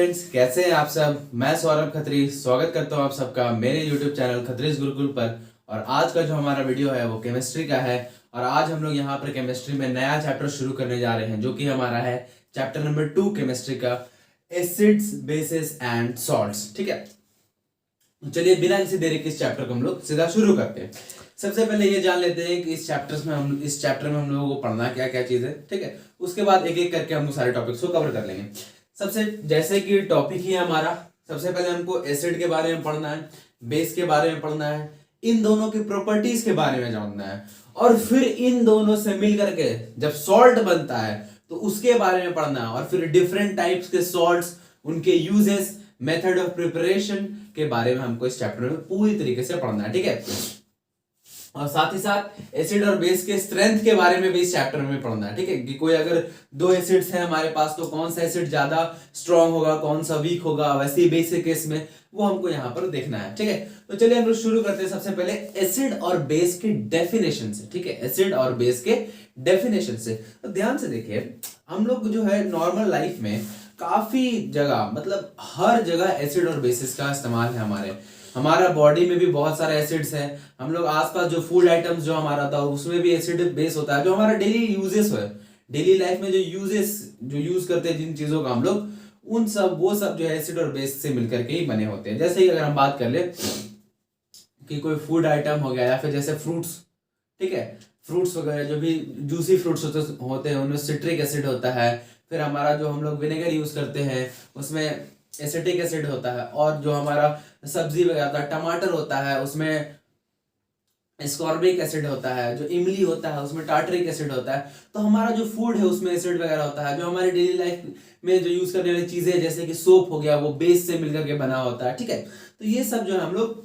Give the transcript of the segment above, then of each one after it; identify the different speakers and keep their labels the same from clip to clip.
Speaker 1: Friends, कैसे हैं आप सब। मैं सौरभ खत्री स्वागत करता हूं आप सबका मेरे यूट्यूब चैनल खत्रीज गुरुकुल पर। और आज का जो हमारा वीडियो है वो केमिस्ट्री का है। और आज हम लोग यहाँ पर केमिस्ट्री में नया चैप्टर शुरू करने जा रहे हैं जो कि हमारा है चैप्टर नंबर 2 केमिस्ट्री का, एसिड्स बेसिस एंड सॉल्ट्स। ठीक है, चलिए बिना किसी देरी के इस चैप्टर को हम लोग सीधा शुरू करते हैं। सबसे पहले ये जान लेते हैं कि इस चैप्टर में हम लोगों को पढ़ना क्या क्या चीज है। ठीक है, उसके बाद एक एक करके हम सारे टॉपिक्स को कवर कर लेंगे। सबसे जैसे कि टॉपिक ही है हमारा, सबसे पहले हमको एसिड के बारे में पढ़ना है, बेस के बारे में पढ़ना है, इन दोनों की प्रॉपर्टीज के बारे में जानना है, और फिर इन दोनों से मिल करके जब सॉल्ट बनता है तो उसके बारे में पढ़ना है, और फिर डिफरेंट टाइप्स के सॉल्ट्स, उनके यूजेस, मेथड ऑफ प्रिपरेशन के बारे में हमको इस चैप्टर में पूरी तरीके से पढ़ना है। ठीक है, और साथ ही साथ एसिड और बेस के स्ट्रेंथ के बारे में भी इस चैप्टर में पढ़ना है। ठीक है, कि कोई अगर दो एसिड्स हैं हमारे पास तो कौन सा एसिड ज्यादा स्ट्रांग होगा, कौन सा वीक होगा, वैसे ही बेस के केस में वो हमको यहाँ पर देखना है। ठीक है, तो चलिए हम लोग शुरू करते हैं सबसे पहले एसिड और बेस के डेफिनेशन से। ठीक है, एसिड और बेस के डेफिनेशन से तो ध्यान से देखिए, हम लोग जो है नॉर्मल लाइफ में काफी जगह, मतलब हर जगह एसिड और बेसिस का इस्तेमाल है। हमारा बॉडी में भी बहुत सारे एसिड्स हैं। हम लोग आसपास जो फूड आइटम्स जो हमारा था उसमें भी एसिड बेस होता है। जो हमारा डेली यूजेस है, डेली लाइफ में जो यूज करते हैं जिन चीजों का हम लोग, वो सब जो है एसिड और बेस से मिलकर के ही बने होते हैं। जैसे कि अगर हम बात कर ले कि कोई फूड आइटम हो गया या फिर जैसे फ्रूट्स, ठीक है, फ्रूट्स वगैरह जो भी जूसी फ्रूट्स होते हैं उनमें सिट्रिक एसिड होता है। फिर हमारा जो हम लोग विनेगर यूज करते हैं उसमें एसिटिक एसिड होता है। और जो हमारा सब्जी वगैरह होता है, टमाटर होता है, उसमें एस्कॉर्बिक एसिड होता है। जो इमली होता है उसमें टार्टरिक एसिड होता है। तो हमारा जो फूड है उसमें एसिड वगैरह होता है। जो हमारी डेली लाइफ में जो यूज करने वाली चीजें जैसे कि सोप हो गया, वो बेस से मिलकर के बना होता है। ठीक है, तो ये सब जो है हम लोग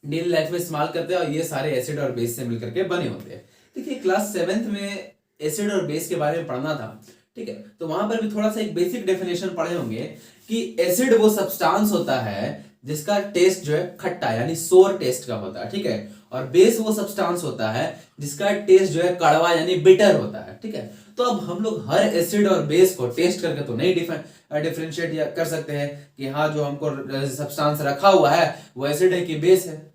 Speaker 1: डेली लाइफ में इस्तेमाल करते हैं और ये सारे एसिड और बेस से मिलकर के बने होते हैं। देखिए, क्लास 7th में एसिड और बेस के बारे में पढ़ना था। ठीक है, तो वहां पर भी थोड़ा सा एक बेसिक डेफिनेशन पढ़े होंगे कि एसिड वो सब्सटेंस होता है जिसका टेस्ट जो है खट्टा यानी सोर टेस्ट का होता है। ठीक है, और बेस वो सब्सटेंस होता है जिसका टेस्ट जो है कड़वा यानी बिटर होता है। ठीक है, तो अब हम लोग हर एसिड और बेस को टेस्ट करके तो नहीं डिफरेंशिएट कर सकते हैं कि हाँ जो हमको सब्सटेंस रखा हुआ है वो एसिड है कि बेस है।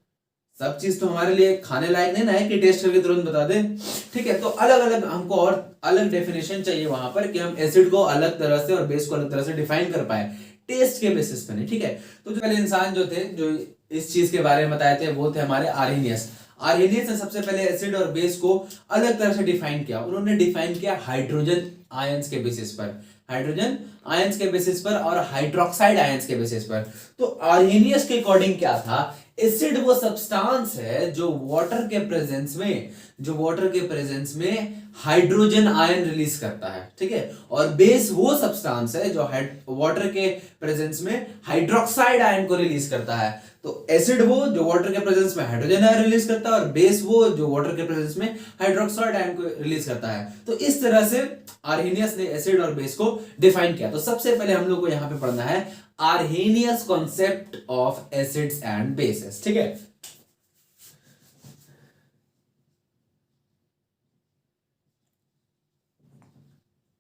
Speaker 1: सब चीज तो हमारे लिए खाने लायक नहीं ना है कि टेस्ट करके तुरंत बता दें। ठीक है, तो अलग अलग हमको और अलग डेफिनेशन चाहिए वहां पर कि हम एसिड को अलग तरह से और बेस को अलग तरह से डिफाइन कर पाए टेस्ट के बेसिस पर नहीं। ठीक है, तो जो पहले इंसान जो थे जो इस चीज के बारे में बताए थे वो थे हमारे आर्हेनियस। आर्हेनियस ने सबसे पहले एसिड और बेस को अलग तरह से डिफाइन किया। उन्होंने डिफाइन किया हाइड्रोजन आयंस के बेसिस पर, हाइड्रोजन आयंस के बेसिस पर और हाइड्रोक्साइड आयंस के बेसिस पर। तो आर्हेनियस के अकॉर्डिंग क्या था, एसिड वो सब्सटेंस है जो वाटर के प्रेजेंस में हाइड्रोजन आयन रिलीज करता है। ठीक है, और बेस वो सब्सटेंस है जो वाटर के प्रेजेंस में हाइड्रोक्साइड आयन को रिलीज करता है। तो एसिड वो जो वाटर के प्रेजेंस में हाइड्रोजन आयन रिलीज करता है और बेस वो जो वाटर के प्रेजेंस में हाइड्रोक्साइड आयन को रिलीज करता है। तो इस तरह से आर्हेनियस ने एसिड और बेस को डिफाइन किया। तो सबसे पहले हम लोग को यहां पे पढ़ना है Arrhenius concept of acids and bases. ठीक है,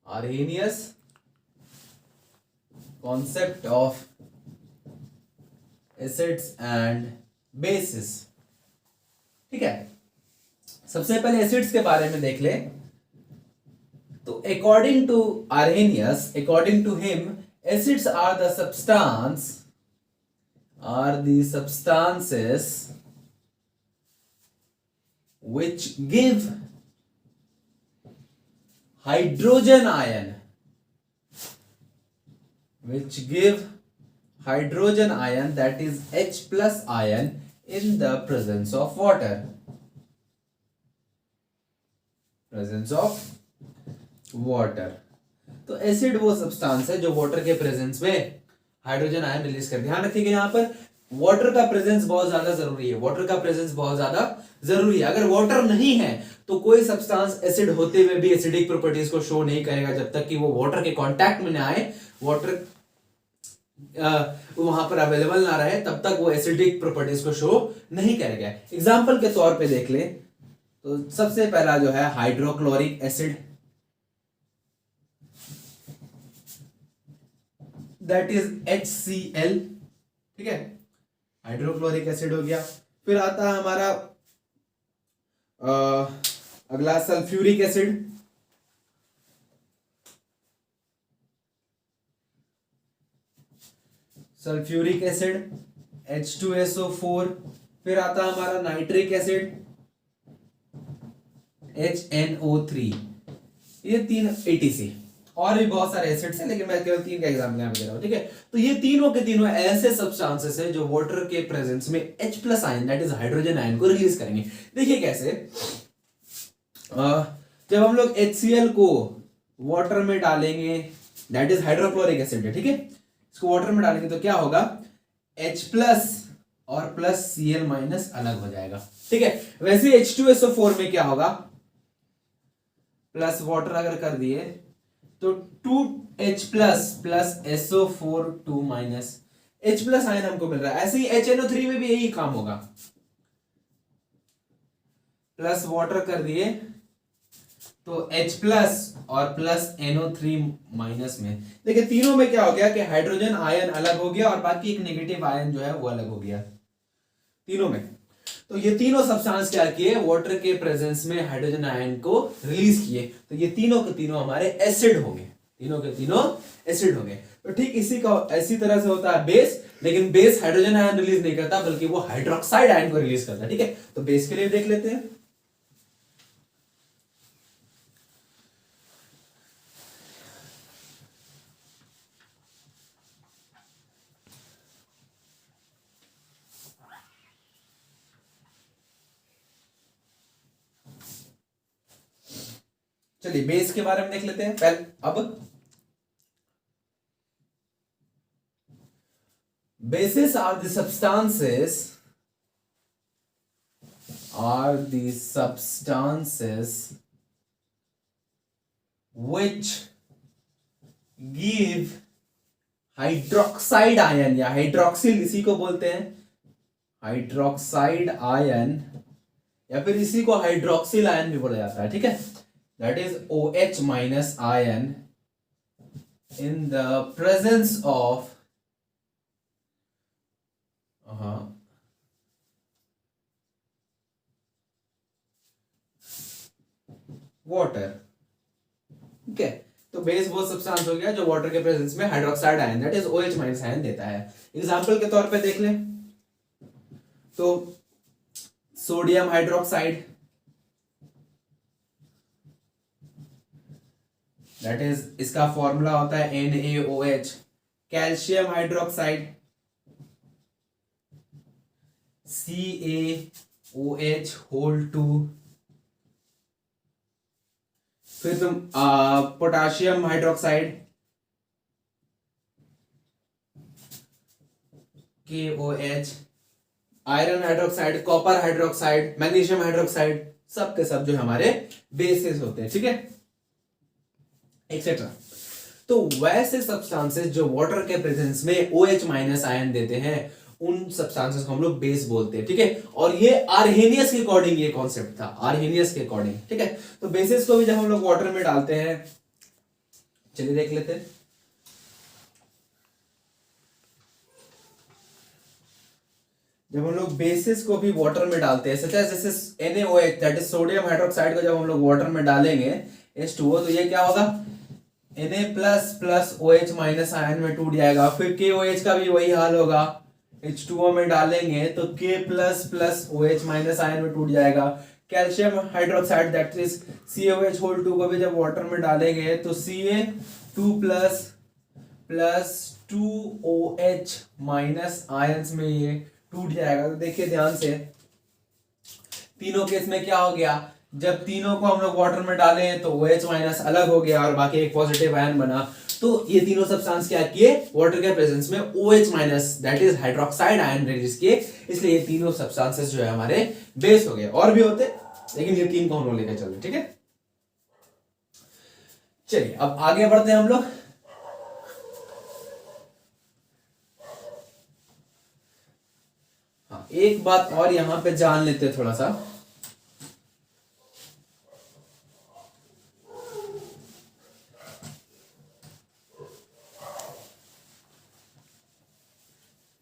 Speaker 1: Arrhenius concept of acids and bases. ठीक है, सबसे पहले एसिड्स के बारे में देख ले। तो according to Arrhenius, according to him, acids are the substances which give hydrogen ion, that is H plus ion in the presence of water. तो एसिड वो सब्सटेंस है जो वाटर के प्रेजेंस में हाइड्रोजन आयन रिलीज कर। ध्यान रखिएगा यहाँ पर वाटर का प्रेजेंस बहुत ज्यादा जरूरी है। अगर वाटर नहीं है तो कोई सब्सटेंस एसिड होते हुए भी एसिडिक प्रॉपर्टीज को शो नहीं करेगा जब तक कि वो वाटर के कांटेक्ट में ना आए, वाटर वहां पर अवेलेबल ना रहे, तब तक वो एसिडिक प्रॉपर्टीज को शो नहीं करेगा। एग्जाम्पल के तौर पे देख ले तो सबसे पहला जो है hydrochloric acid, that is HCl, ठीक है, हाइड्रोक्लोरिक एसिड हो गया। फिर आता है हमारा अगला sulphuric acid, sulphuric acid H2SO4। फिर आता है हमारा नाइट्रिक एसिड HNO3। ये तीन ATC, और भी बहुत सारे एसिड्स हैं लेकिन मैं केवल तीन का एग्जाम्पल यहाँ पे दे रहा हूँ, ठीक है। तो ये तीनों के तीनों ऐसे सब्सटेंसेस हैं जो वाटर के प्रेजेंस में H plus ion that is hydrogen ion को रिलीज करेंगे। देखिए कैसे, जब हम लोग HCl को वाटर में डालेंगे, दैट इज हाइड्रोक्लोरिक एसिड है, ठीक है, इसको वाटर में डालेंगे तो क्या होगा, H प्लस और प्लस Cl माइनस अलग हो जाएगा, ठीक है। वैसे H2SO4 में क्या होगा, प्लस वाटर अगर कर दिए तो 2H plus plus SO4 2 minus H plus ion हमको मिल रहा है। ऐसे ही HNO3 में भी यही काम होगा, प्लस वाटर कर दिए तो H प्लस और प्लस NO3 माइनस में। देखिए तीनों में क्या हो गया कि हाइड्रोजन आयन अलग हो गया और बाकी एक नेगेटिव आयन जो है वो अलग हो गया तीनों में। तो ये तीनों सब्सटेंस क्या किए, वाटर के प्रेजेंस में हाइड्रोजन आयन को रिलीज किए, तो ये तीनों के तीनों हमारे एसिड हो गए, तीनों के तीनों एसिड हो गए। तो ठीक इसी तरह से होता है बेस, लेकिन बेस हाइड्रोजन आयन रिलीज नहीं करता बल्कि वो हाइड्रोक्साइड आयन को रिलीज करता है, ठीक है। तो बेस के लिए देख लेते हैं। चलिए बेस के बारे में देख लेते हैं पहले। अब bases are the substances which give hydroxide ion या हाइड्रोक्सिल, इसी को बोलते हैं हाइड्रोक्साइड आयन, या फिर इसी को हाइड्रोक्सिल आयन भी बोला जाता है, ठीक है। That is OH minus ion in the presence of water, ठीक है। तो बेस वो सब्सटेंस हो गया जो वाटर के प्रेजेंस में hydroxide ion that is OH minus ion देता है। एग्जांपल के तौर पे देख लें तो सोडियम हाइड्रोक्साइड दैट इज, इसका फॉर्मूला होता है NaOH। Calcium hydroxide CaOH whole 2। फिर तुम potassium hydroxide KOH, iron hydroxide, copper hydroxide, magnesium hydroxide, सब के सब जो हमारे बेसिस होते हैं, ठीक है, एक्सेट्रा। तो वैसे सब्सटेंसेस जो वाटर के प्रेजेंस में OH माइनस आयन देते हैं उन सब्सटेंसेस को हम लोग बेस बोलते हैं, ठीक है। और ये आर्हेनियस के अकॉर्डिंग ये कॉन्सेप्ट था, आर्हेनियस के अकॉर्डिंग, ठीक है। तो बेसिस को भी जब हम लोग वाटर में डालते हैं, चलिए देख लेते हैं। जब हम लोग बेसिस को भी वाटर में डालते हैं, सच जैसे NaOH that is sodium hydroxide को जब हम लोग वाटर में डालेंगे H2O, तो ये क्या होगा, Na plus plus OH minus ion में टूट जाएगा। फिर KOH का भी वही हाल होगा, H2O में डालेंगे तो K plus plus OH minus ion में टूट जाएगा। Calcium hydroxide that is CaOH whole 2 को भी जब वाटर में डालेंगे तो Ca2 plus plus 2OH minus ions में ये टूट जाएगा। तो देखिए ध्यान से, तीनों केस में क्या हो गया, जब तीनों को हम लोग वाटर में डाले तो OH माइनस अलग हो गया और बाकी एक पॉजिटिव आयन बना। तो ये तीनों सब्सटेंस क्या किए, वाटर के प्रेजेंस में OH minus that is hydroxide ion release किए, इसलिए ये तीनों सब्सटेंसेस जो है हमारे बेस हो गए। और भी होते लेकिन ये तीन को हम लोग लेकर चल रहे, ठीक है। चलिए अब आगे बढ़ते हैं हम लोग। हाँ, एक बात और यहां पे जान लेते हैं थोड़ा सा।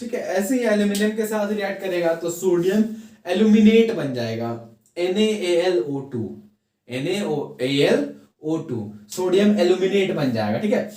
Speaker 1: ठीक है, ऐसे ही एल्यूमिनियम के साथ रिएक्ट करेगा तो सोडियम एल्यूमिनेट बन जाएगा, NaAlO2, NaAlO2 सोडियम एल्यूमिनेट बन जाएगा। ठीक है,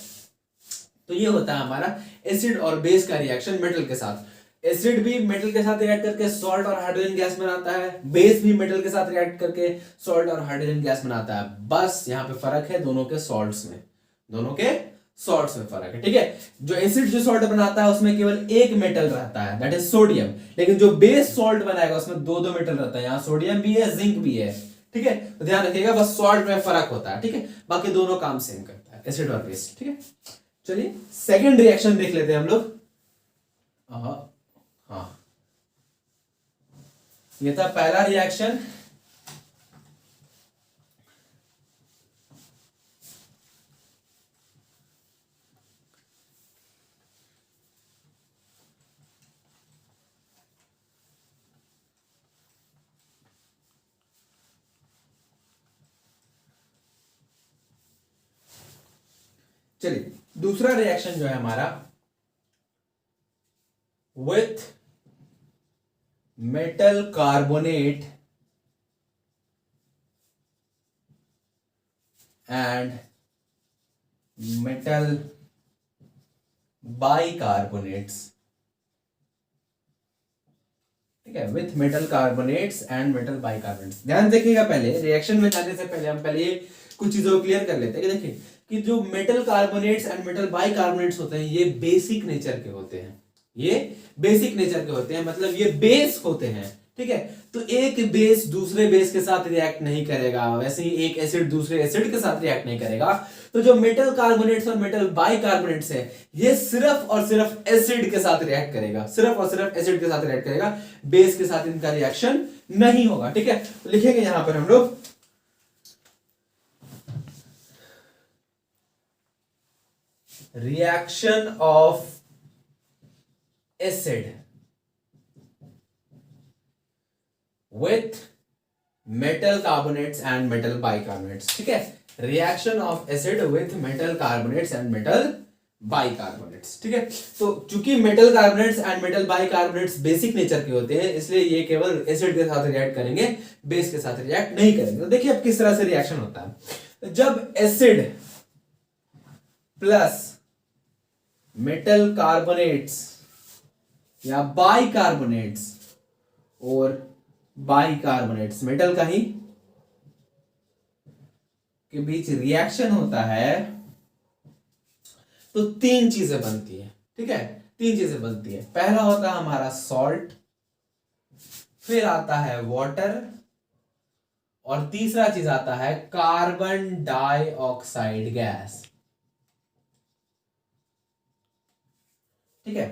Speaker 1: तो ये होता है हमारा एसिड और बेस का रिएक्शन मेटल के साथ। एसिड भी मेटल के साथ रिएक्ट करके सॉल्ट और हाइड्रोजन गैस बनाता है, बेस भी मेटल के साथ रिएक्ट करके सॉल्ट और हाइड्रोजन गैस बनाता है। बस यहाँ पे फर्क है दोनों के सॉल्ट्स में, दोनों के सॉल्ट्स में फर्क है। ठीक है, जो एसिड जो सॉल्ट बनाता है उसमें केवल एक मेटल रहता है, दैट इज सोडियम, लेकिन जो बेस सॉल्ट बनाएगा उसमें दो दो मेटल रहता है, यहाँ सोडियम भी है, जिंक भी है। ठीक है, तो ध्यान रखिएगा, बस सॉल्ट में फर्क होता है। ठीक है, बाकी दोनों काम सेम करता है, एसिड और बेस। ठीक है, चलिए सेकेंड रिएक्शन देख लेते हैं हम लोग। हाँ, ये था पहला रिएक्शन। चलिए दूसरा रिएक्शन जो है हमारा, with metal carbonate and metal bicarbonates. ठीक है, with metal carbonates and metal bicarbonates. ध्यान देखिएगा, पहले रिएक्शन में जाने से पहले हम पहले ये कुछ चीजों को क्लियर कर लेते हैं कि देखिए कि जो metal carbonates and metal bicarbonates होते हैं ये बेसिक नेचर के होते हैं, ये बेसिक नेचर के होते हैं, मतलब ये बेस होते हैं। ठीक है, तो एक बेस दूसरे बेस के साथ रिएक्ट नहीं करेगा, वैसे ही एक एसिड दूसरे एसिड के साथ रिएक्ट नहीं करेगा। तो जो मेटल कार्बोनेट्स और मेटल बाइकार्बोनेट्स है ये सिर्फ और सिर्फ एसिड के साथ रिएक्ट करेगा, सिर्फ और सिर्फ एसिड के साथ रिएक्ट करेगा, बेस के साथ इनका रिएक्शन नहीं होगा। ठीक है, तो लिखेंगे यहां पर हम लोग reaction of acid with metal carbonates and metal bicarbonates। ठीक है, reaction of acid with metal carbonates and metal bicarbonates। ठीक है, तो चूंकि metal carbonates and metal bicarbonates basic nature के होते हैं इसलिए ये केवल एसिड के साथ रिएक्ट करेंगे, बेस के साथ रिएक्ट नहीं करेंगे। तो देखिए अब किस तरह से रिएक्शन होता है। जब एसिड प्लस मेटल कार्बोनेट्स या बाइकार्बोनेट्स और बाइकार्बोनेट्स मेटल का ही के बीच रिएक्शन होता है तो तीन चीजें बनती है। ठीक है, तीन चीजें बनती है। पहला होता है हमारा सॉल्ट, फिर आता है वाटर और तीसरा चीज आता है कार्बन डाइऑक्साइड गैस। ठीक है,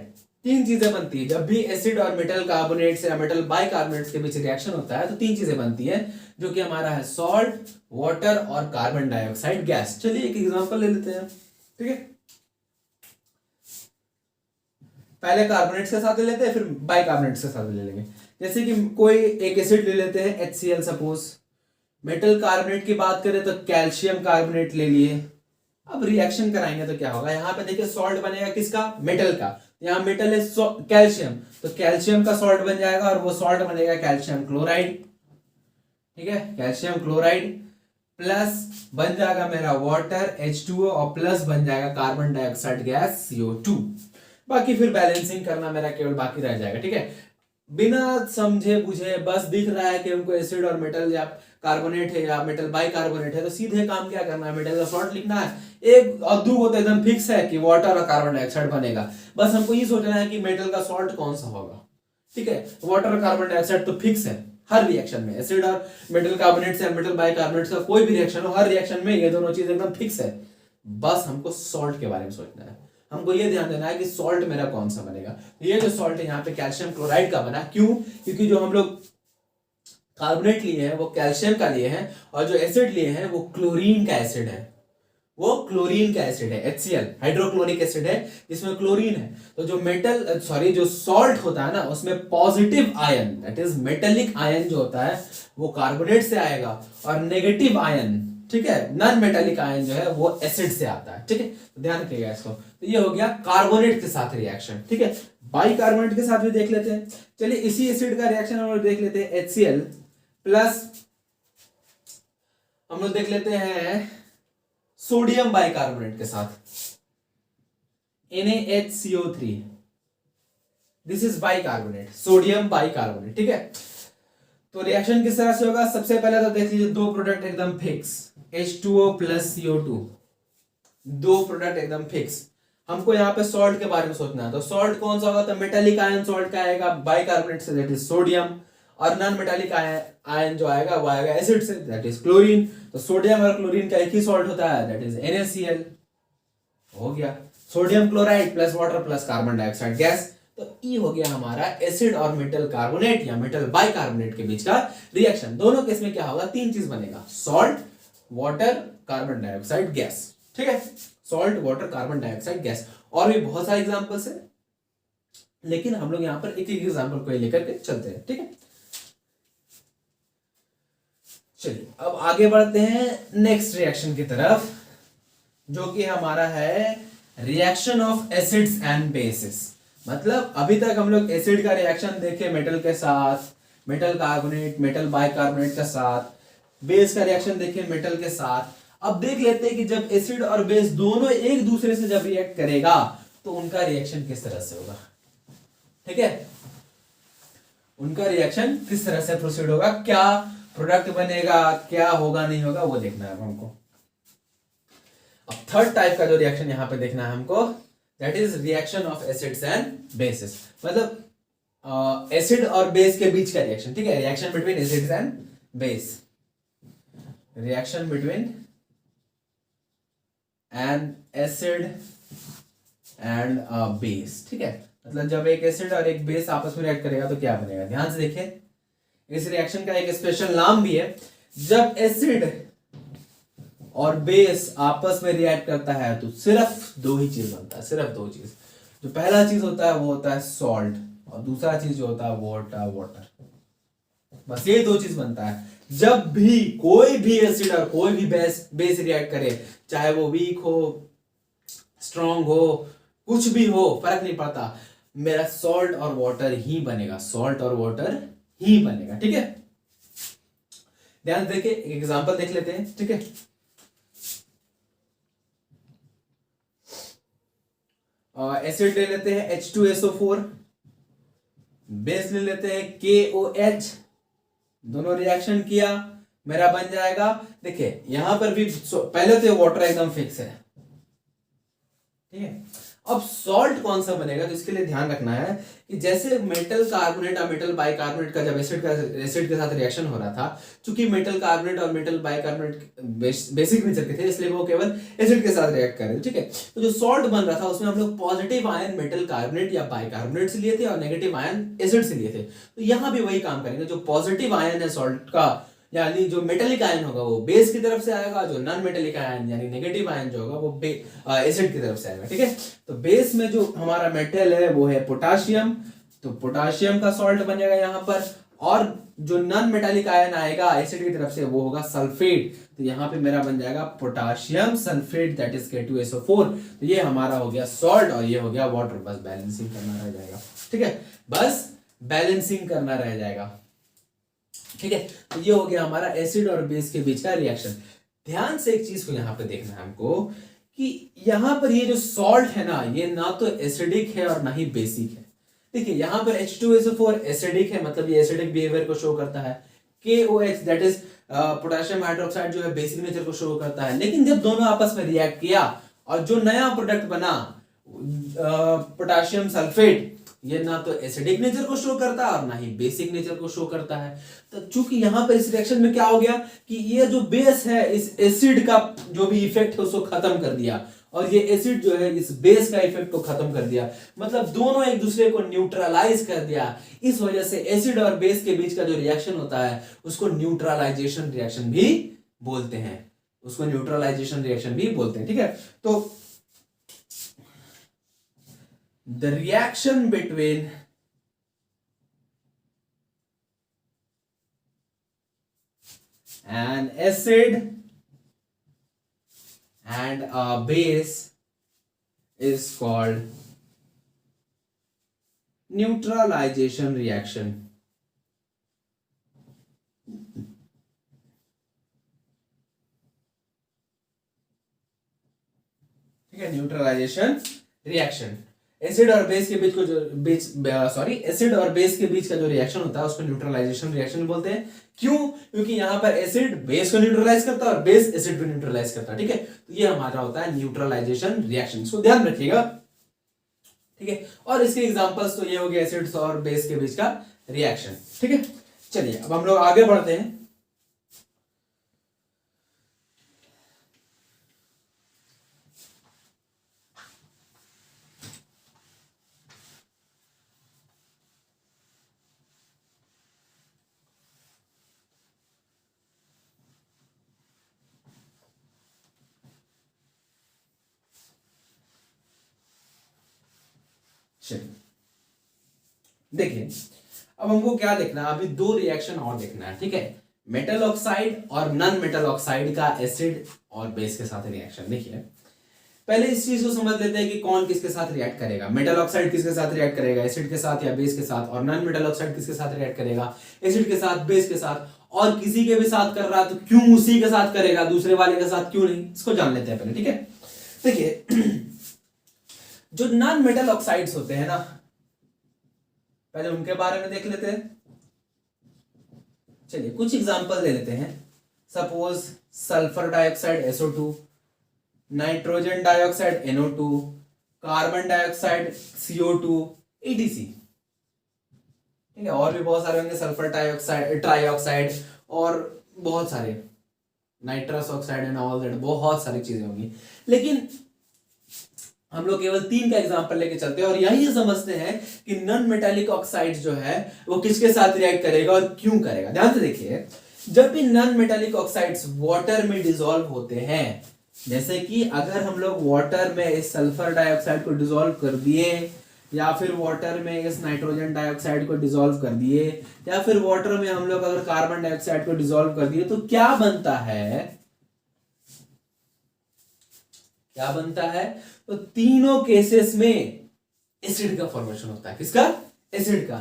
Speaker 1: तीन चीजें बनती है जब भी एसिड और मेटल कार्बोनेट्स या मेटल बाइकार्बोनेट्स के बीच रिएक्शन होता है, तो तीन चीजें बनती है जो कि हमारा है सॉल्ट, वाटर और कार्बन डाइऑक्साइड गैस। चलिए एक एग्जांपल ले लेते हैं। ठीक है, पहले कार्बोनेट्स के साथ ले लेते हैं फिर बाइकार्बोनेट्स के साथ ले लेंगे। जैसे कि कोई एक एसिड ले लेते हैं HCl सपोज, मेटल कार्बोनेट की बात करें तो कैल्शियम कार्बोनेट ले लिए। अब रिएक्शन कराएंगे तो क्या होगा, यहाँ पे देखिए सॉल्ट बनेगा किसका, मेटल का, यहाँ मेटल है कैल्शियम, तो कैल्शियम का सॉल्ट बन जाएगा और वो सॉल्ट बनेगा कैल्शियम क्लोराइड। ठीक है, कैल्शियम क्लोराइड प्लस बन जाएगा मेरा वाटर H2O और प्लस बन जाएगा कार्बन डाइऑक्साइड गैस CO2। बाकी फिर बैलेंसिंग करना मेरा केवल बाकी रह जाएगा। ठीक है, बिना समझे बुझे बस दिख रहा है कि हमको एसिड और मेटल या कार्बोनेट है या मेटल बाइकार्बोनेट है तो सीधे काम क्या करना है, मेटल का सॉल्ट लिखना है। एक और दो तो एकदम फिक्स है कि वाटर और कार्बन डाइऑक्साइड बनेगा, बस हमको ये सोचना है कि मेटल का सॉल्ट कौन सा होगा। ठीक है, वाटर और कार्बन डाइऑक्साइड तो फिक्स है हर रिएक्शन में, एसिड और मेटल कार्बोनेट या मेटल बाइकार्बोनेट का कोई भी रिएक्शन हो हर रिएक्शन में ये दोनों चीज एकदम फिक्स है। बस हमको सॉल्ट के बारे में सोचना है, हमको ये ध्यान देना है कि सॉल्ट मेरा कौन सा बनेगा। ये जो सॉल्ट है यहाँ पे कैल्शियम क्लोराइड का बना, क्यों, क्योंकि जो हम लोग कार्बोनेट लिए हैं वो कैल्शियम का लिए हैं और जो एसिड लिए हैं वो क्लोरीन का एसिड है, वो क्लोरीन का एसिड है, HCl हाइड्रोक्लोरिक एसिड है जिसमें क्लोरीन है। तो जो मेटल जो सॉल्ट होता है ना उसमें positive ion that is metallic ion जो होता है वो कार्बोनेट से आएगा और नेगेटिव आयन, ठीक है, नॉन मेटेलिक आयन जो है वो एसिड से आता है। ठीक है, तो ध्यान रखिएगा इसको। तो ये हो गया कार्बोनेट के साथ रिएक्शन। ठीक है,
Speaker 2: बाइकार्बोनेट के साथ भी देख लेते हैं। चलिए इसी एसिड का रिएक्शन हम लोग देख लेते हैं HCl प्लस हम लोग देख लेते हैं सोडियम बाइकार्बोनेट के साथ NaHCO3। This is bicarbonate, sodium bicarbonate, ठीक है। तो रिएक्शन किस तरह से होगा, सबसे पहले तो देख लीजिए दो प्रोडक्ट एकदम फिक्स, H2O प्लस CO2, दो प्रोडक्ट एकदम फिक्स। हमको यहाँ पे सॉल्ट के बारे में सोचना है, तो सॉल्ट कौन सा होगा, तो मेटालिक आयन सॉल्ट का आएगा बाइकार्बोनेट से, दैट इज सोडियम, और नॉन मेटालिक आयन जो आएगा वो आएगा एसिड से, दैट इज क्लोरीन। तो सोडियम और क्लोरीन का एक ही सॉल्ट होता है, दैट इज NaCl। हो गया sodium chloride plus water plus carbon dioxide gas. तो ये हो गया हमारा एसिड और मेटल कार्बोनेट या मेटल बाइकार्बोनेट के बीच का रिएक्शन। दोनों केस में क्या होगा, तीन चीज बनेगा, salt, water, carbon dioxide gas, ठीक है। Salt, water, carbon dioxide gas. और भी बहुत सारे एग्जांपल्स है, लेकिन हम लोग यहां पर एक एक एग्जांपल को लेकर के चलते हैं, ठीक है। चलिए अब आगे बढ़ते हैं नेक्स्ट रिएक्शन की तरफ, जो कि हमारा है reaction of acids and bases. मतलब अभी तक हम लोग एसिड का रिएक्शन देखे मेटल के साथ, मेटल कार्बोनेट, मेटल बाइकार्बोनेट के साथ, बेस का रिएक्शन देखे मेटल के साथ। अब देख लेते हैं कि जब एसिड और बेस दोनों एक दूसरे से जब रिएक्ट करेगा तो उनका रिएक्शन किस तरह से होगा, ठीक है। उनका रिएक्शन किस तरह से प्रोसीड होगा, क्या प्रोडक्ट बनेगा, क्या होगा नहीं होगा, वो देखना है हमको। अब थर्ड टाइप का जो रिएक्शन यहां पे देखना है हमको, that is reaction of acids and bases. मतलब एसिड और बेस के बीच का रिएक्शन, ठीक है। Reaction between acids and base, reaction between N acid and base, ठीक है। मतलब जब एक एसिड और एक बेस आपस में रिएक्ट करेगा तो क्या बनेगा, ध्यान से देखिए। इस रिएक्शन का एक स्पेशल नाम भी है। जब एसिड और बेस आपस में रिएक्ट करता है तो सिर्फ दो ही चीज बनता है, सिर्फ दो चीज। जो पहला चीज होता है वो होता है सॉल्ट, और दूसरा चीज जो होता है वो होता है वाटर। बस ये दो चीज बनता है। जब भी कोई भी एसिड और कोई भी बेस रिएक्ट करे, चाहे वो वीक हो, स्ट्रॉन्ग हो, कुछ भी हो, फर्क नहीं पड़ता, मेरा सॉल्ट और वाटर ही बनेगा, सॉल्ट और वाटर ही बनेगा, ठीक है। ध्यान देखिए, एक एग्जांपल देख लेते हैं, ठीक है। एसिड ले लेते हैं H2SO4, बेस ले लेते हैं KOH, दोनों रिएक्शन किया, मेरा बन जाएगा, देखिए यहां पर भी पहले तो वाटर एकदम फिक्स है, ठीक है। अब सॉल्ट कौन सा बनेगा, तो इसके लिए ध्यान रखना है कि जैसे मेटल कार्बोनेट और मेटल बाइकार्बोनेट का जब एसिड के साथ रिएक्शन हो रहा था, चूंकि मेटल कार्बोनेट और मेटल बाइकार्बोनेट बेसिक नेचर के थे, इसलिए वो केवल एसिड के साथ रिएक्ट कर रहे थे, ठीक है। तो जो सॉल्ट बन रहा था उसमें हम लोग पॉजिटिव आयन मेटल कार्बोनेट या बाइकार्बोनेट से लिए थे और नेगेटिव आयन एसिड से लिए थे। तो यहां भी वही काम करेंगे, जो पॉजिटिव आयन है सॉल्ट का, यानी जो मेटेलिक आयन होगा वो बेस की तरफ से आएगा, जो नॉन मेटेलिक आयन यानी नेगेटिव आयन जो होगा वो एसिड की तरफ से आएगा, ठीक है। तो बेस में जो हमारा मेटल है वो है पोटाशियम, तो पोटाशियम का सॉल्ट बनेगा यहां पर, और जो नॉन मेटालिक आयन आएगा एसिड की तरफ से वो होगा सल्फेट। तो यहां पे मेरा बन जाएगा potassium sulphate, that is K2SO4। तो ये हमारा हो गया सॉल्ट और ये हो गया वाटर। बस बैलेंसिंग करना रह जाएगा, ठीक है, बस बैलेंसिंग करना रह जाएगा, ठीक है। तो ये हो गया हमारा एसिड और बेस के बीच का रिएक्शन। ध्यान से एक चीज को यहां पे देखना है हमको कि यहां पर ये जो सॉल्ट है ना, ये ना तो एसिडिक है और ना ही बेसिक है। देखिए यहां पर H2SO4 एसिडिक है, मतलब ये एसिडिक बिहेवियर को शो करता है। KOH that is potassium hydroxide जो है बेसिक नेचर को शो करता है। लेकिन जब दोनों आपस में रिएक्ट किया और जो नया प्रोडक्ट बना पोटेशियम सल्फेट, ये ना तो एसिडिक नेचर को शो करता है और ना ही बेसिक नेचर को शो करता है। तो चूंकि यहां पर इस रिएक्शन में क्या हो गया कि ये जो बेस है इस एसिड का जो भी इफेक्ट है उसको खत्म कर दिया, और ये एसिड जो है इस बेस का इफेक्ट को खत्म कर दिया, मतलब दोनों एक दूसरे को न्यूट्रलाइज कर दिया। इस वजह से एसिड और बेस के बीच का जो रिएक्शन होता है उसको न्यूट्रलाइजेशन रिएक्शन भी बोलते हैं, उसको न्यूट्रलाइजेशन रिएक्शन भी बोलते हैं, ठीक है। तो the reaction between an acid and a base is called neutralisation reaction. ठीक है, न्यूट्रलाइजेशन रिएक्शन। एसिड और बेस के बीच को जो एसिड और बेस के बीच का जो रिएक्शन होता है उसको न्यूट्रलाइजेशन रिएक्शन बोलते हैं। क्यों? क्योंकि यहां पर एसिड बेस को न्यूट्रलाइज करता है और बेस एसिड को न्यूट्रलाइज करता है। ठीक है, तो ये हमारा होता है न्यूट्रलाइजेशन रिएक्शन, इसको ध्यान रखिएगा। ठीक है, और इसके एग्जांपल्स तो ये हो गए एसिड्स और बेस के बीच का रिएक्शन। ठीक है, चलिए अब हम लोग आगे बढ़ते हैं। देखिए, अब हमको क्या देखना है, अभी दो रिएक्शन और देखना है। ठीक है, मेटल ऑक्साइड और नॉन मेटल ऑक्साइड का एसिड और बेस के साथ रिएक्शन। देखिए, पहले इस चीज को समझ लेते हैं कि कौन किसके साथ रिएक्ट करेगा। मेटल ऑक्साइड किसके साथ रिएक्ट करेगा, एसिड के साथ या बेस के साथ, और नॉन मेटल ऑक्साइड किसके साथ रिएक्ट करेगा, एसिड के साथ, बेस के साथ। और किसी के भी साथ कर रहा है तो क्यों उसी के साथ करेगा, दूसरे वाले के साथ क्यों नहीं, इसको जान लेते हैं पहले। ठीक है, देखिए जो नॉन मेटल ऑक्साइड्स होते हैं ना, पहले उनके बारे में देख लेते हैं। चलिए कुछ एग्जांपल ले लेते हैं। Suppose sulphur dioxide SO2, nitrogen dioxide NO2, carbon dioxide CO2, ETC। ठीक है, और भी बहुत सारे होंगे, सल्फर डाइऑक्साइड, ट्राइऑक्साइड और बहुत सारे, nitrous oxide and all that, बहुत सारी चीजें होंगी। लेकिन हम लोग केवल 3 का एग्जांपल लेके चलते हैं और यही समझते हैं कि नॉन मेटालिक ऑक्साइड जो है वो किसके साथ रिएक्ट करेगा और क्यों करेगा। ध्यान से देखिए, जब भी नॉन मेटालिक ऑक्साइड्स वाटर में डिसॉल्व होते हैं, जैसे कि अगर हम लोग वाटर में इस सल्फर डाइऑक्साइड को डिसॉल्व कर दिए, या फिर वाटर में इस नाइट्रोजन डाइऑक्साइड को डिसॉल्व कर दिए, या फिर वाटर में हम लोग अगर कार्बन डाइऑक्साइड को डिसॉल्व कर दिए, तो क्या बनता है, क्या बनता है, तो तीनों केसेस में एसिड का फॉर्मेशन होता है। किसका? एसिड का।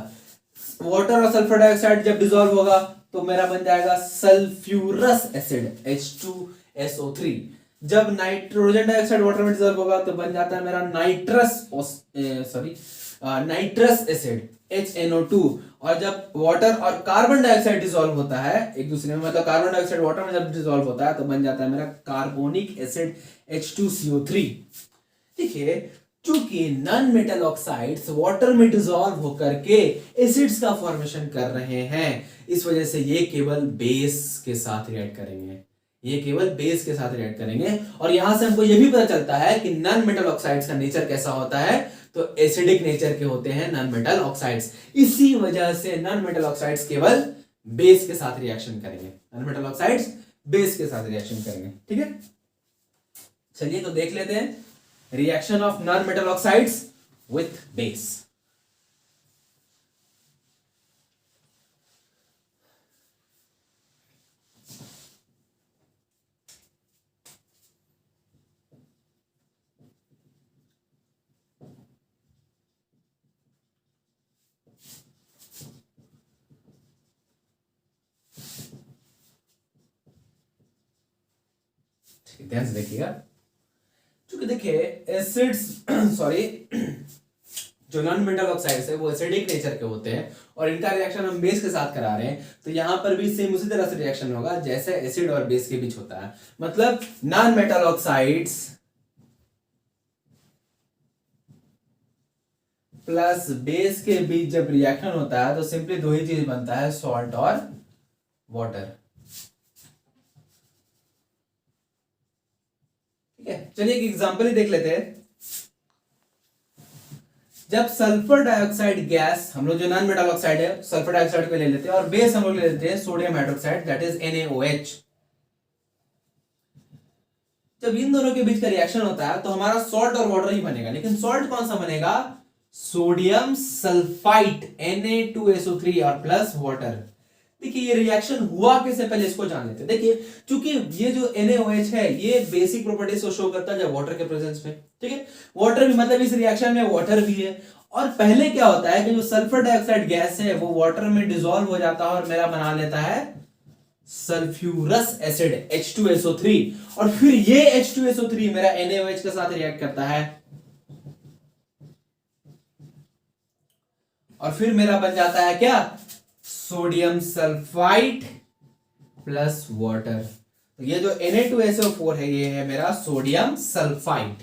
Speaker 2: वाटर और सल्फर डाइऑक्साइड जब डिसॉल्व होगा तो मेरा बन जाएगा सल्फ्यूरस एसिड H2SO3। जब नाइट्रोजन डाइऑक्साइड वाटर में डिसॉल्व होगा तो बन जाता है मेरा नाइट्रस एसिड HNO2। और जब वाटर और कार्बन डाइऑक्साइड डिसॉल्व होता है एक दूसरे में, मतलब कार्बन डाइऑक्साइड वाटर में जब डिसॉल्व होता है तो बन जाता है मेरा कार्बोनिक एसिड H2CO3। देखिए, चूंकि नॉन मेटल ऑक्साइड्स वाटर में डिसॉल्व होकर के एसिड्स का फॉर्मेशन कर रहे हैं, इस वजह से ये केवल बेस के साथ रिएक्ट करेंगे, ये केवल बेस के साथ रिएक्ट करेंगे। और यहां से हमको ये भी पता चलता है कि नॉन मेटल ऑक्साइड्स का नेचर कैसा होता है, तो एसिडिक नेचर के होते हैं नॉन मेटल ऑक्साइड्स। इसी वजह से नॉन मेटल ऑक्साइड्स केवल बेस के साथ रिएक्शन करेंगे, नॉन मेटल ऑक्साइड्स बेस के साथ रिएक्शन करेंगे। ठीक है, चलिए तो देख लेते हैं reaction of non metal oxides with base. ध्यान से देखिएगा, क्योंकि देखिए एसिड्स सॉरी जो नॉन मेटल ऑक्साइड्स है वो एसिडिक नेचर के होते हैं और इनका रिएक्शन हम बेस के साथ करा रहे हैं, तो यहां पर भी सेम उसी तरह से रिएक्शन होगा जैसे एसिड और बेस के बीच होता है। मतलब non metal oxides plus base के बीच जब रिएक्शन होता है तो सिंपली दो ही चीज बनता है, सॉल्ट और वाटर। ठीक है, चलिए एक एग्जांपल ही देख लेते हैं। जब सल्फर डाइऑक्साइड गैस, हम लोग जो नॉन मेटल ऑक्साइड है सल्फर डाइऑक्साइड को ले लेते हैं और बेस हम लोग ले लेते हैं sodium hydroxide that is NaOH। जब इन दोनों के बीच का रिएक्शन होता है तो हमारा सॉल्ट और वाटर ही बनेगा, लेकिन सॉल्ट कौन सा बनेगा, सोडियम सल्फाइड Na2SO3 और प्लस वाटर। देखिए ये रिएक्शन हुआ कैसे, पहले इसको जान लेते हैं। देखिए क्योंकि ये जो NaOH है ये बेसिक प्रॉपर्टीज को शो करता है जब वाटर के प्रेजेंस में। ठीक है, वाटर भी मतलब इस रिएक्शन में वाटर भी है और पहले क्या होता है कि जो सल्फर डाइऑक्साइड गैस है वो वाटर में डिसॉल्व हो जाता है और मेरा बना लेता है सल्फ्यूरस एसिड H2SO3, और फिर ये H2SO3 मेरा NaOH के साथ रिएक्ट करता है और फिर मेरा बन जाता है क्या, सोडियम सल्फाइड प्लस वाटर। तो ये जो Na2SO4 है ये है मेरा सोडियम सल्फाइड।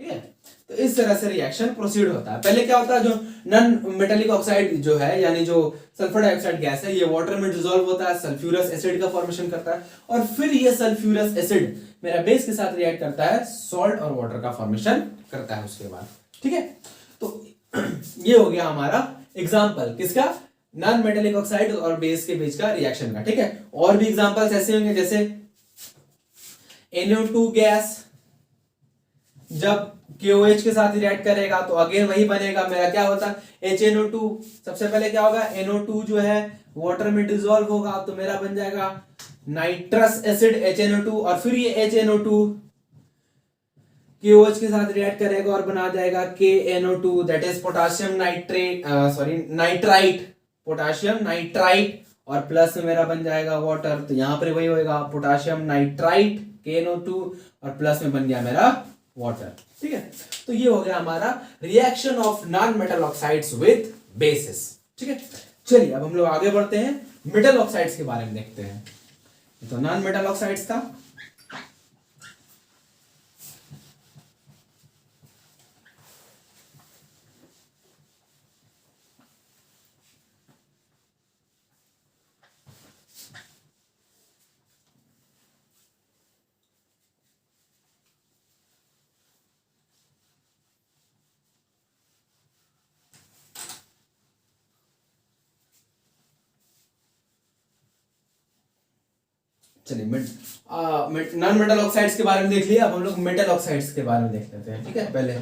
Speaker 2: ठीक है, तो इस तरह से रिएक्शन प्रोसीड होता है। पहले क्या होता है, जो नॉन मेटेलिक ऑक्साइड जो है यानी जो सल्फर डाइऑक्साइड गैस है ये वाटर में डिसॉल्व होता है, सल्फ्यूरस एसिड का फॉर्मेशन करता है और फिर ये सल्फ्यूरस एसिड मेरा बेस के साथ रिएक्ट करता है, सॉल्ट और वाटर का फॉर्मेशन करता है उसके बाद। ठीक है, तो ये हो गया हमारा एग्जांपल किसका, नॉन मेटेलिक ऑक्साइड और बेस के बीच का रिएक्शन का। ठीक है, और भी एग्जांपल्स ऐसे होंगे जैसे NO2 गैस जब KOH के साथ रिएक्ट करेगा तो अगेन वही बनेगा मेरा, क्या होता है HNO2। सबसे पहले क्या होगा, NO2 जो है वाटर में डिसॉल्व होगा तो मेरा बन जाएगा नाइट्रस एसिड HNO2, और फिर ये HNO2 KOH के साथ रिएक्ट करेगा और बना जाएगा KNO2 that is potassium nitrate, nitrite, potassium nitrite, और प्लस में मेरा बन जाएगा वाटर। तो यहां पर वही होएगा पोटासियम नाइट्राइट KNO2 और प्लस में बन गया मेरा वाटर। ठीक है, तो ये हो गया हमारा reaction of non metal oxides with basis. ठीक है, चलिए अब हम लोग आगे बढ़ते हैं, मेटल ऑक्साइड्स के बारे में देखते हैं। तो नॉन मेटल ऑक्साइड्स था, चलिए नॉन मेटल ऑक्साइड्स के बारे में देख लिया, अब हम लोग मेटल ऑक्साइड्स के बारे में देख लेते हैं। ठीक है, पहले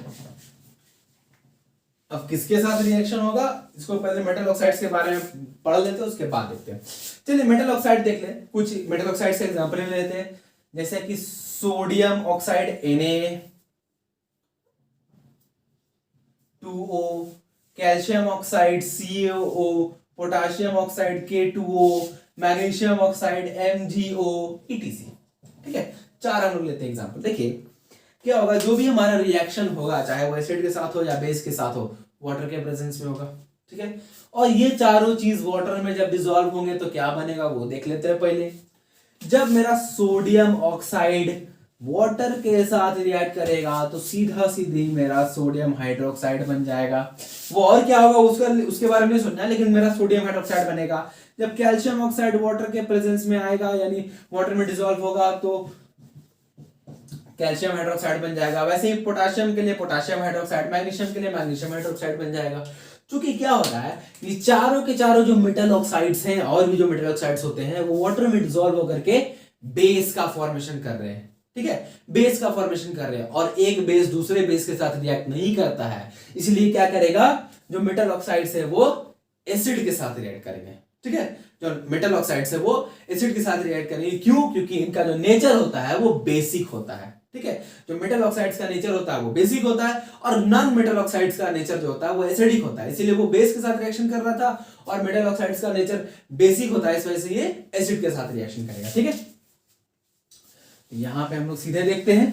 Speaker 2: अब किसके साथ रिएक्शन होगा इसको पहले मेटल ऑक्साइड्स के बारे में पढ़ लेते हैं, उसके बाद देखते हैं। चलिए मेटल ऑक्साइड देख ले, कुछ मेटल ऑक्साइड्स के एग्जांपल ले लेते हैं, जैसे कि sodium oxide Na2O, calcium oxide CaO, potassium oxide K2O, magnesium oxide MgO etc। ठीक है, चार हम लोग लेते हैं एग्जांपल। देखिए क्या होगा, जो भी हमारा रिएक्शन होगा चाहे वो एसिड के साथ हो या बेस के साथ हो, वाटर के प्रेजेंस में होगा। ठीक है, और ये चारों चीज वाटर में जब डिसॉल्व होंगे तो क्या बनेगा वो देख लेते हैं। पहले जब मेरा सोडियम ऑक्साइड वाटर के साथ रिएक्ट करेगा तो सीधा सीधी मेरा सोडियम हाइड्रोक्साइड बन जाएगा। वो और क्या होगा उसके बारे में नहीं सोचना, लेकिन मेरा सोडियम हाइड्रोक्साइड बनेगा। जब कैल्शियम ऑक्साइड वाटर के प्रेजेंस में आएगा यानी वाटर में डिसॉल्व होगा तो कैल्शियम हाइड्रोक्साइड बन जाएगा। वैसे ही पोटाशियम के लिए पोटाशियम हाइड्रोक्साइड, मैग्नीशियम के लिए मैग्नीशियम हाइड्रोक्साइड बन जाएगा। क्योंकि क्या हो रहा है, ये चारों के चारों जो मेटल ऑक्साइड्स हैं और भी जो मेटल ऑक्साइड्स होते हैं वो वाटर में डिसॉल्व होकर के बेस का फॉर्मेशन कर रहे हैं। ठीक है, बेस का फॉर्मेशन कर रहे हैं और एक बेस दूसरे बेस के साथ रिएक्ट नहीं करता है, इसलिए क्या करेगा, जो मेटल ऑक्साइड्स है वो एसिड के साथ रिएक्ट करेंगे। ठीक है, जो मेटल ऑक्साइड्स है वो एसिड के साथ रिएक्ट करेंगे। क्यों? क्योंकि इनका जो नेचर होता है वो बेसिक होता है। ठीक है, जो मेटल ऑक्साइड्स का नेचर होता है वो बेसिक होता है और नॉन मेटल ऑक्साइड्स का नेचर जो होता है वो एसिडिक होता है, इसीलिए वो बेस के साथ रिएक्शन कर रहा था, और मेटल ऑक्साइड्स का नेचर बेसिक होता है, इस वजह से ये एसिड के साथ रिएक्शन करेगा। ठीक है, यहां पे हम लोग सीधे देखते हैं,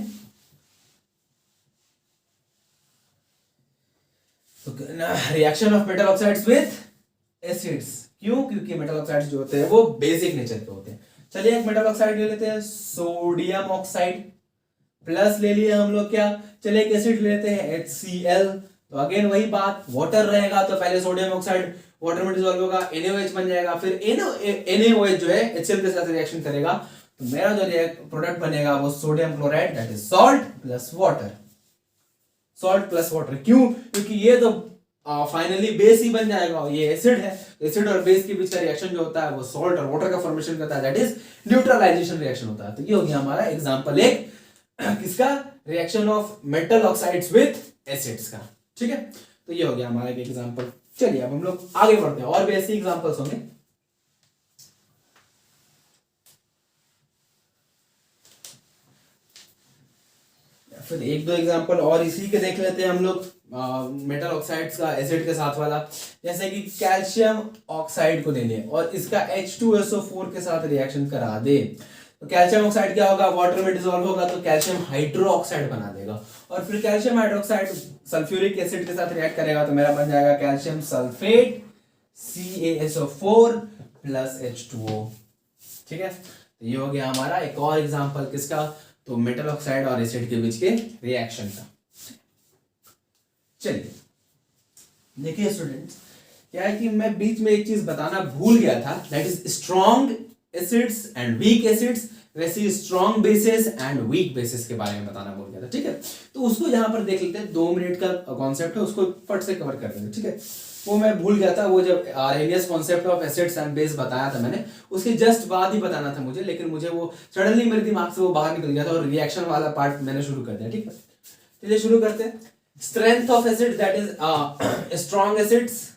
Speaker 2: तो reaction of metal oxides with acids. क्यों? क्योंकि मेटल ऑक्साइड्स जो होते हैं वो बेसिक नेचर के होते हैं। चलिए एक मेटल ऑक्साइड ले लेते हैं, सोडियम ऑक्साइड, प्लस ले लिए हम लोग क्या, चलिए एक एसिड ले लेते हैं HCl। तो अगेन वही बात, वाटर रहेगा तो पहले सोडियम ऑक्साइड वाटर में डिसॉल्व होगा, NaOH बन जाएगा, फिर NaOH जो है HCl के साथ रिएक्शन करेगा तो मेरा जो प्रोडक्ट बनेगा वो sodium chloride that is salt plus water. Salt plus water, क्यों? क्योंकि ये तो फाइनली बेस ही बन जाएगा, ये एसिड है, एसिड और बेस के बीच का रिएक्शन जो होता है वो सॉल्ट और वाटर का फॉर्मेशन करता है, दैट इज न्यूट्रलाइजेशन रिएक्शन होता है। तो ये हो गया हमारा एग्जांपल एक किसका, reaction of metal oxides with acids का। ठीक है, तो ये हो गया हमारा एक एग्जांपल। चलिए अब हम लोग आगे बढ़ते हैं, और भी ऐसे एग्जांपल्स होंगे। फिर एक दो एग्जांपल और इसी के देख लेते हैं हम लोग, मेटल ऑक्साइड्स का एसिड के साथ वाला। जैसे कि कैल्शियम ऑक्साइड को ले लें और इसका H2SO4 के साथ रिएक्शन करा दे, तो कैल्शियम ऑक्साइड क्या होगा, वाटर में डिसॉल्व होगा तो कैल्शियम हाइड्रोक्साइड बना देगा, और फिर कैल्शियम हाइड्रोक्साइड सल्फ्यूरिक एसिड के साथ रिएक्ट करेगा तो मेरा बन जाएगा calcium sulphate CaSO4 plus H2O। ठीक है, तो ये हो गया हमारा एक और एग्जांपल किसका, तो मेटल ऑक्साइड और एसिड के बीच के रिएक्शन का। चलिए देखिए स्टूडेंट्स, क्या है कि मैं बीच में एक चीज बताना भूल गया था, that is strong acids and weak acids, वैसे strong bases and weak bases के बारे में बताना भूल गया था। ठीक है, तो उसको यहाँ पर देख लेते हैं, 2 मिनट का कॉन्सेप्ट है, उसको फट से कवर कर देते हैं। ठीक है, वो मैं भूल गया था, वो जब Arrhenius concept of acids and base बताया था मैंने, उसके जस्ट बाद ही बताना था मुझे, लेकिन मुझे वो सडनली मेरे दिमाग से वो बाहर निकल गया था और रिएक्शन वाला पार्ट मैंने शुरू कर दिया। ठीक है, चलिए शुरू करते हैं। Strength of acid that is strong acids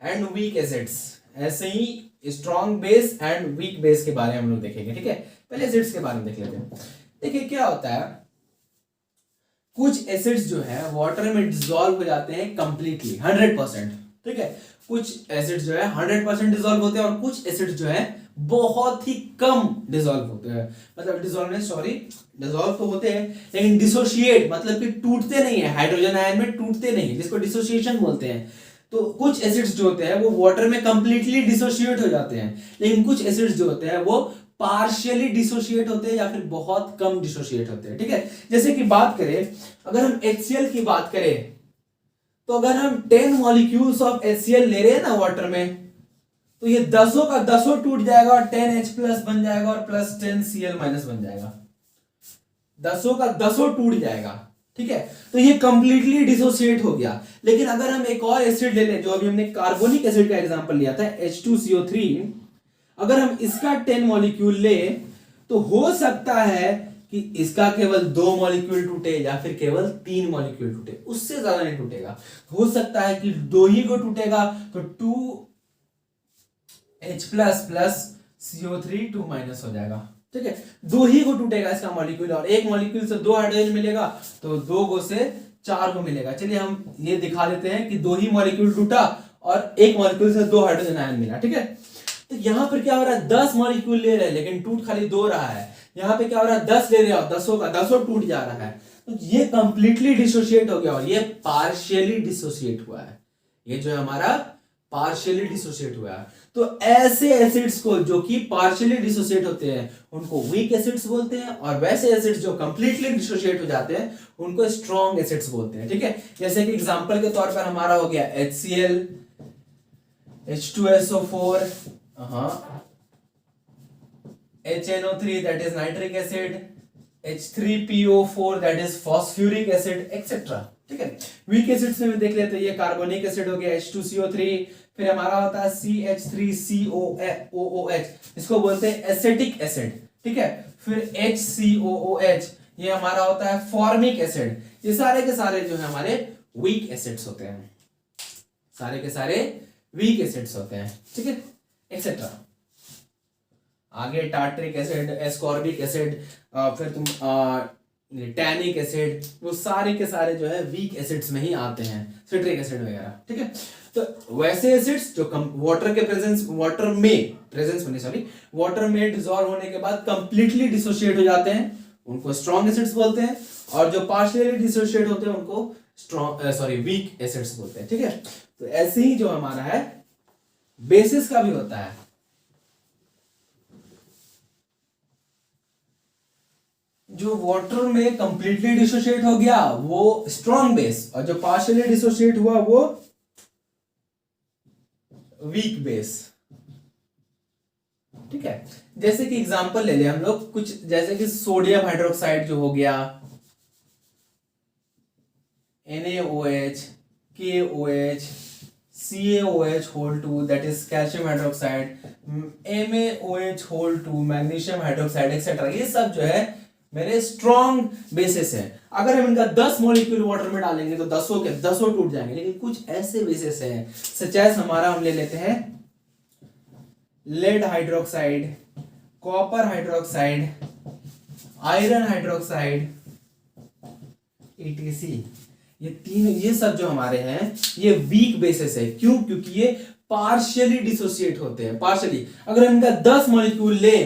Speaker 2: and weak acids, ऐसे ही strong base and weak base के बारे में हम लोग देखेंगे। ठीक है, पहले एसिड्स के बारे में देख लेते हैं। देखिए क्या होता है, कुछ एसिड्स जो है वाटर में डिसॉल्व हो जाते हैं कंप्लीटली 100%। ठीक है, कुछ एसिड्स जो है 100% डिसॉल्व होते हैं और कुछ एसिड्स जो है बहुत ही कम डिसॉल्व होते हैं, मतलब डिसॉल्व तो होते हैं लेकिन डिसोशिएट मतलब कि टूटते नहीं है, हाइड्रोजन आयन में टूटते नहीं, जिसको डिसोसिएशन बोलते हैं। तो कुछ एसिड्स जो होते हैं वो वाटर में कंप्लीटली डिसोशिएट हो जाते हैं, लेकिन कुछ एसिड्स जो होते हैं वो पार्शियली डिसोशिएट होते हैं या फिर बहुत कम डिसोशिएट होते हैं। ठीक है, जैसे कि बात करें, अगर हम HCl की बात करें, तो अगर हम 10 मॉलिक्यूल्स ऑफ HCl ले रहे हैं ना वाटर में, तो ये 10 का 10 टूट जाएगा और 10H प्लस बन जाएगा और प्लस 10Cl माइनस बन जाएगा, 10 का 10 टूट जाएगा। ठीक है, तो ये कंप्लीटली डिसोसिएट हो गया। लेकिन अगर हम एक और एसिड ले लें, जो अभी हमने कार्बोनिक एसिड का एग्जांपल लिया था H2CO3, अगर हम इसका 10 मॉलिक्यूल ले तो हो सकता है कि इसका केवल 2 मॉलिक्यूल टूटे या फिर केवल 3 मॉलिक्यूल टूटे, उससे ज्यादा नहीं टूटेगा। हो सकता है कि 2 ही को टूटेगा, तो 2H plus plus CO3 2 minus हो जाएगा। ठीक है, 2 ही को टूटेगा इसका मॉलिक्यूल, और एक मॉलिक्यूल से 2 हाइड्रोजन मिलेगा तो 2 को से 4 को मिलेगा। चलिए हम ये दिखा देते हैं कि 2 ही मॉलिक्यूल टूटा और एक मॉलिक्यूल से 2 हाइड्रोजन आयन मिला। ठीक है, तो यहां पर क्या हो रहा है, 10 मॉलिक्यूल ले रहे हैं लेकिन टूट खाली 2 रहा है। यहाँ पे क्या हो रहा है, 10 ले रहे हो, 10 का 10 टूट जा रहा है, तो ये कंप्लीटली डिसोशिएट हो गया और ये पार्शियली डिसोशिएट हुआ है। ये जो है हमारा पार्शियली डिसोशिएट हुआ है। तो ऐसे एसिड्स को जो कि पार्शियली डिसोशिएट होते हैं उनको वीक एसिड्स बोलते हैं, और वैसे एसिड्स जो कंप्लीटली डिसोशिएट हो जाते हैं उनको स्ट्रॉन्ग एसिड्स बोलते हैं। ठीक है, जैसे कि एग्जांपल के तौर पर हमारा हो गया HCl, H2SO4, HNO3 that is nitric acid, H3PO4 that is phosphoric acid, etc. ठीक है, वीक एसिड्स में भी देख लेते हैं, ये कार्बोनिक एसिड हो गया H2CO3, फिर हमारा होता है CH3COOH, इसको बोलते हैं एसिटिक एसिड। ठीक है, फिर HCOOH, ये हमारा होता है फॉर्मिक एसिड। ये सारे के सारे जो है हमारे वीक एसिड्स होते हैं, सारे के सारे वीक एसिड्स होते हैं। ठीक है, एक्सेट्रा। आगे टार्ट्रिक एसिड, एस्कॉर्बिक एसिड, फिर तुम टैनिक एसिड, वो सारे के सारे जो है वीक एसिड्स में ही आते हैं, सिट्रिक एसिड वगैरह। ठीक है, तो वैसे एसिड्स जो वाटर में डिसॉल्व होने के बाद कंप्लीटली डिसोशिएट हो जाते हैं उनको स्ट्रॉन्ग एसिड्स बोलते हैं, और जो पार्शियली डिसोशिएट होते हैं उनको वीक एसिड्स बोलते हैं। ठीक है, तो ऐसे ही जो हमारा है बेसिस का भी होता है। जो वाटर में कंप्लीटली डिसोशिएट हो गया वो स्ट्रॉन्ग बेस, और जो पार्शियली डिसोशिएट हुआ वो वीक बेस। ठीक है, जैसे कि एग्जांपल ले ले हम लोग कुछ, जैसे कि सोडियम हाइड्रोक्साइड जो हो गया NaOH, KOH, CaOH whole 2 that is calcium hydroxide, MaOH whole 2 magnesium hydroxide etcetera, ये सब जो है मेरे स्ट्रॉन्ग बेसिस है। अगर हम इनका 10 मॉलिक्यूल वाटर में डालेंगे तो 10 के 10 टूट जाएंगे, लेकिन कुछ ऐसे बेसिस हैं सच एज हमारा, हम ले लेते हैं lead hydroxide, copper hydroxide, iron hydroxide ATC, ये सब जो हमारे हैं ये वीक बेसिस है। क्यों? क्योंकि ये पार्शियली डिसोसिएट होते हैं। पार्शियली, अगर इनका 10 मॉलिक्यूल ले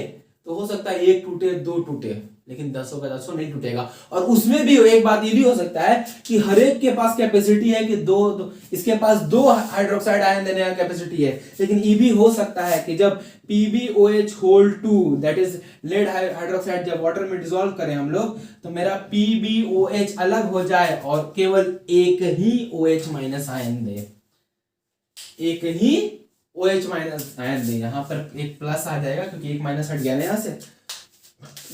Speaker 2: तो हो सकता है 1 टूटे 2 टूटे, लेकिन 10 का 10 नहीं टूटेगा। और उसमें भी एक बात ये भी हो सकता है कि हर एक के पास कैपेसिटी है कि इसके पास 2 हाइड्रोक्साइड आयन देने का कैपेसिटी है, लेकिन ये भी हो सकता है कि जब PbOH whole 2 that is lead hydroxide जब वाटर में डिसॉल्व करें हम लोग, तो मेरा PbOH अलग हो जाए और केवल एक ही OH माइनस आयन दे, एक ही OH माइनस आयन दे। यहां पर एक प्लस आ जाएगा क्योंकि एक माइनस हट गया ना यहां से।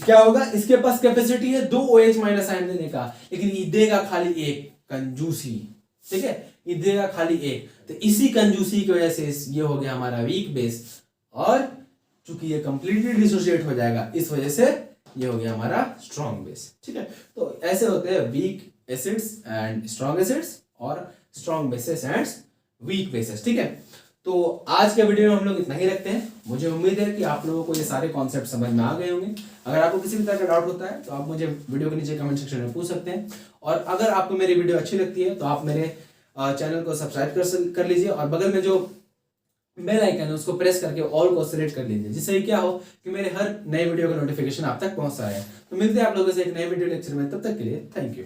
Speaker 2: क्या होगा? इसके पास कैपेसिटी है 2 OH माइनस आयन देने का, लेकिन ये देगा खाली एक, कंजूसी। ठीक है, ये देगा खाली एक। तो इसी कंजूसी की वजह से ये हो गया हमारा वीक बेस, और चूंकि ये कंप्लीटली डिसोसिएट हो जाएगा इस वजह से ये हो गया हमारा स्ट्रॉन्ग बेस। ठीक है, तो ऐसे होते हैं weak acids and strong acids, और strong bases and weak bases. ठीक है, तो आज के वीडियो में हम लोग इतना ही रखते हैं। मुझे उम्मीद है कि आप लोगों को ये सारे कॉन्सेप्ट समझ में आ गए होंगे। अगर आपको किसी भी तरह का डाउट होता है तो आप मुझे वीडियो के नीचे कमेंट सेक्शन में पूछ सकते हैं, और अगर आपको मेरी वीडियो अच्छी लगती है तो आप मेरे चैनल को सब्सक्राइब कर लीजिए, और बगल में जो बेल आइकन है उसको प्रेस करके ऑल को सिलेक्ट कर लीजिए, जिससे क्या हो कि मेरे हर नए वीडियो का नोटिफिकेशन आप तक पहुंच रहा है। तो मिलते हैं आप लोगों से एक नए वीडियो लेक्चर में, तब तक के लिए थैंक यू।